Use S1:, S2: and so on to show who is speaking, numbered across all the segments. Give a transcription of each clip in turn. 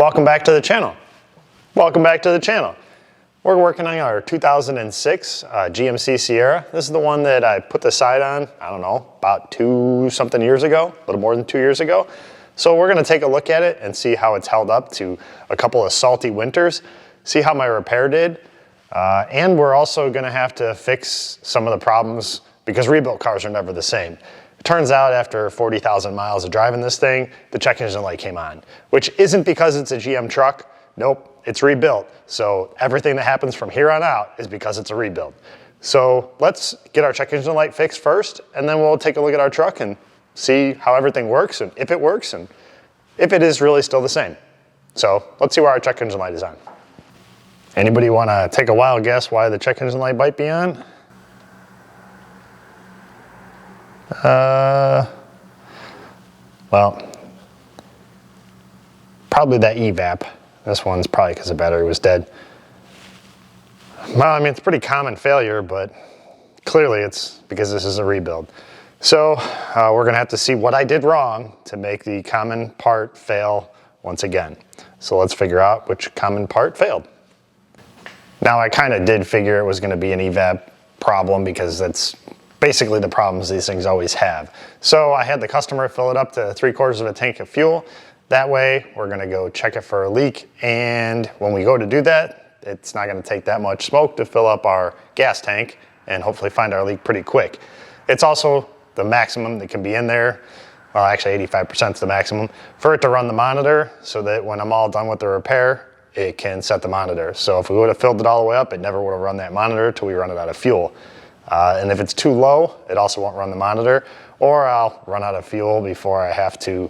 S1: Welcome back to the channel. Welcome back to the channel. We're working on our 2006 GMC Sierra. This is the one that I put the side on, I don't know, about 2-something years ago, a little more than 2 years ago. So we're gonna take a look at it and see how it's held up to a couple of salty winters, see how my repair did, and we're also gonna have to fix some of the problems because rebuilt cars are never the same. It turns out after 40,000 miles of driving this thing, the check engine light came on, which isn't because it's a GM truck. Nope, it's rebuilt. So everything that happens from here on out is because it's a rebuild. So let's get our check engine light fixed first, and then we'll take a look at our truck and see how everything works, and if it works, and if it is really still the same. So let's see where our check engine light is on. Anybody want to take a wild guess why the check engine light might be on? Well, probably that EVAP. This one's probably because the battery was dead. Well, I mean, it's a pretty common failure, but clearly it's because this is a rebuild. So we're gonna have to see what I did wrong to make the common part fail once again. So let's figure out which common part failed. Now I kind of did figure it was gonna be an EVAP problem because that's basically the problems these things always have. So I had the customer fill it up to 3/4 of a tank of fuel. That way we're gonna go check it for a leak, and when we go to do that, it's not gonna take that much smoke to fill up our gas tank and hopefully find our leak pretty quick. It's also the maximum that can be in there. Well, actually 85% is the maximum for it to run the monitor, so that when I'm all done with the repair, it can set the monitor. So if we would have filled it all the way up, it never would have run that monitor until we run it out of fuel. And if it's too low, it also won't run the monitor, or I'll run out of fuel before I have to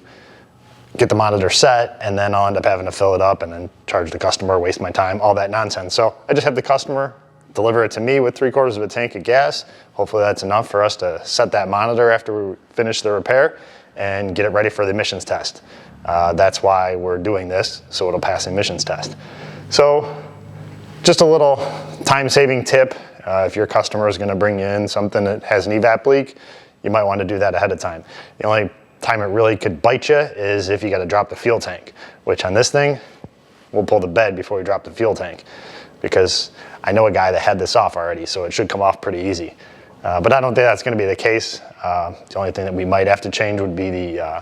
S1: get the monitor set, and then I'll end up having to fill it up and then charge the customer, waste my time, all that nonsense. So I just have the customer deliver it to me with 3/4 of a tank of gas. Hopefully that's enough for us to set that monitor after we finish the repair and get it ready for the emissions test. That's why we're doing this, so it'll pass the emissions test. So just a little time-saving tip. If your customer is gonna bring in something that has an EVAP leak, you might wanna do that ahead of time. The only time it really could bite you is if you gotta drop the fuel tank, which on this thing, we'll pull the bed before we drop the fuel tank, because I know a guy that had this off already, so it should come off pretty easy. But I don't think that's gonna be the case. The only thing that we might have to change would be the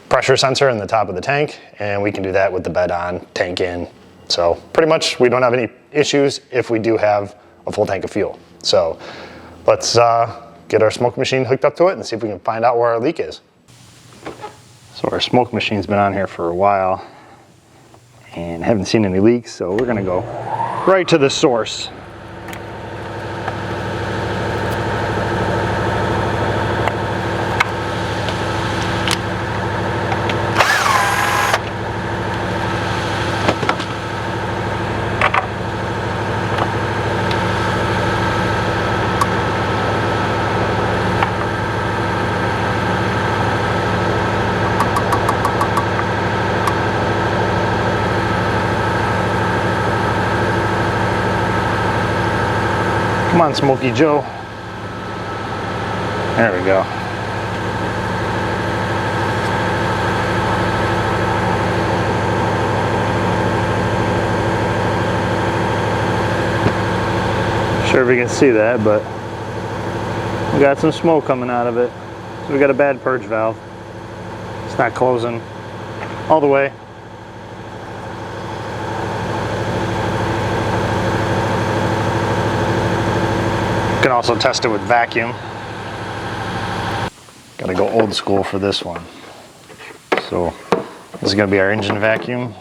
S1: pressure sensor in the top of the tank, and we can do that with the bed on, tank in. So pretty much we don't have any issues if we do have a full tank of fuel. So let's get our smoke machine hooked up to it and see if we can find out where our leak is. So our smoke machine's been on here for a while and haven't seen any leaks, so we're gonna go right to the source. Come on, Smokey Joe. There we go. Sure if you can see that, but we got some smoke coming out of it. So we got a bad purge valve. It's not closing all the way. You can also test it with vacuum. Gotta go old school for this one. So this is gonna be our engine vacuum.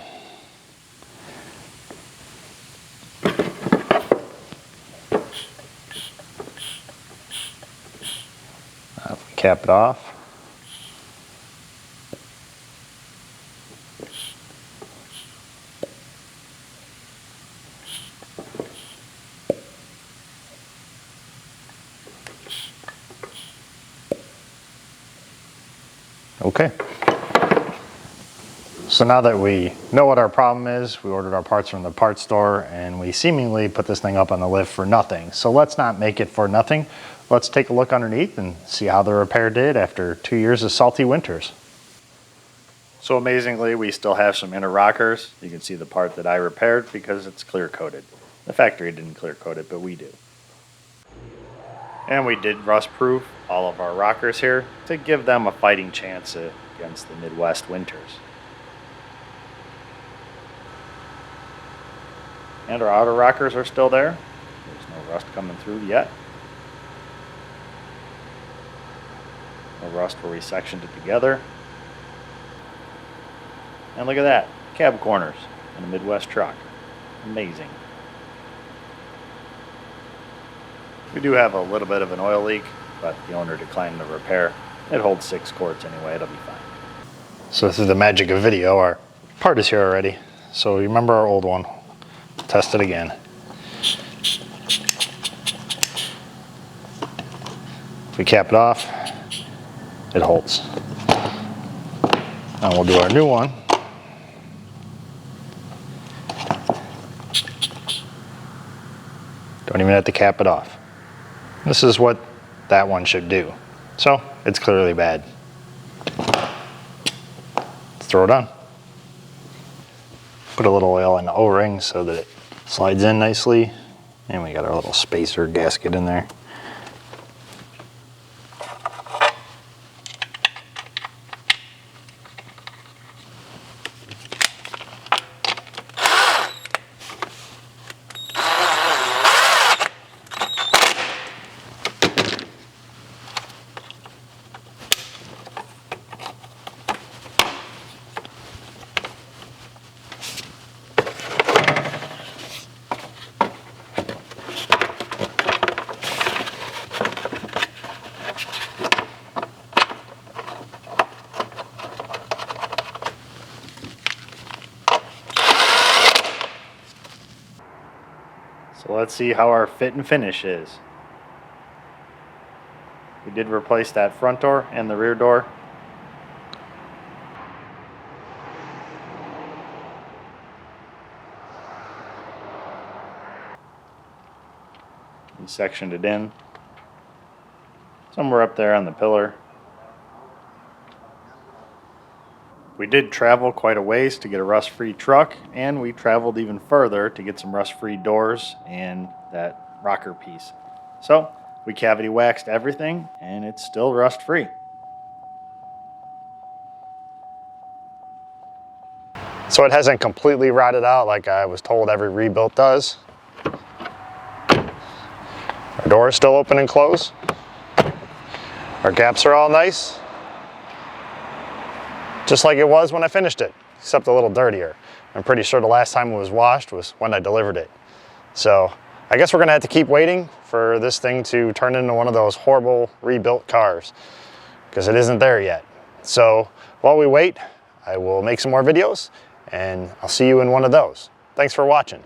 S1: Cap it off. Okay. So now that we know what our problem is, we ordered our parts from the parts store and we seemingly put this thing up on the lift for nothing. So let's not make it for nothing. Let's take a look underneath and see how the repair did after 2 years of salty winters.
S2: So amazingly, we still have some inner rockers. You can see the part that I repaired because it's clear coated. The factory didn't clear coat it, but we do. And we did rust proof all of our rockers here to give them a fighting chance against the Midwest winters. And our outer rockers are still there. There's no rust coming through yet. No rust where we sectioned it together. And look at that, cab corners in a Midwest truck. Amazing. We do have a little bit of an oil leak, but the owner declined the repair. It holds 6 quarts anyway, it'll be fine.
S1: So this is the magic of video. Our part is here already. So you remember our old one. Test it again. If we cap it off, it holds. Now we'll do our new one. Don't even have to cap it off. This is what that one should do. So it's clearly bad. Let's throw it on. Put a little oil in the O-ring so that it slides in nicely. And we got our little spacer gasket in there.
S2: So let's see how our fit and finish is. We did replace that front door and the rear door. We sectioned it in. Somewhere up there on the pillar. We did travel quite a ways to get a rust-free truck, and we traveled even further to get some rust-free doors and that rocker piece. So we cavity waxed everything, and it's still rust-free.
S1: So it hasn't completely rotted out like I was told every rebuilt does. Our door is still open and closed. Our gaps are all nice. Just like it was when I finished it, except a little dirtier. I'm pretty sure the last time it was washed was when I delivered it. So I guess we're gonna have to keep waiting for this thing to turn into one of those horrible rebuilt cars, because it isn't there yet. So while we wait, I will make some more videos, and I'll see you in one of those. Thanks for watching.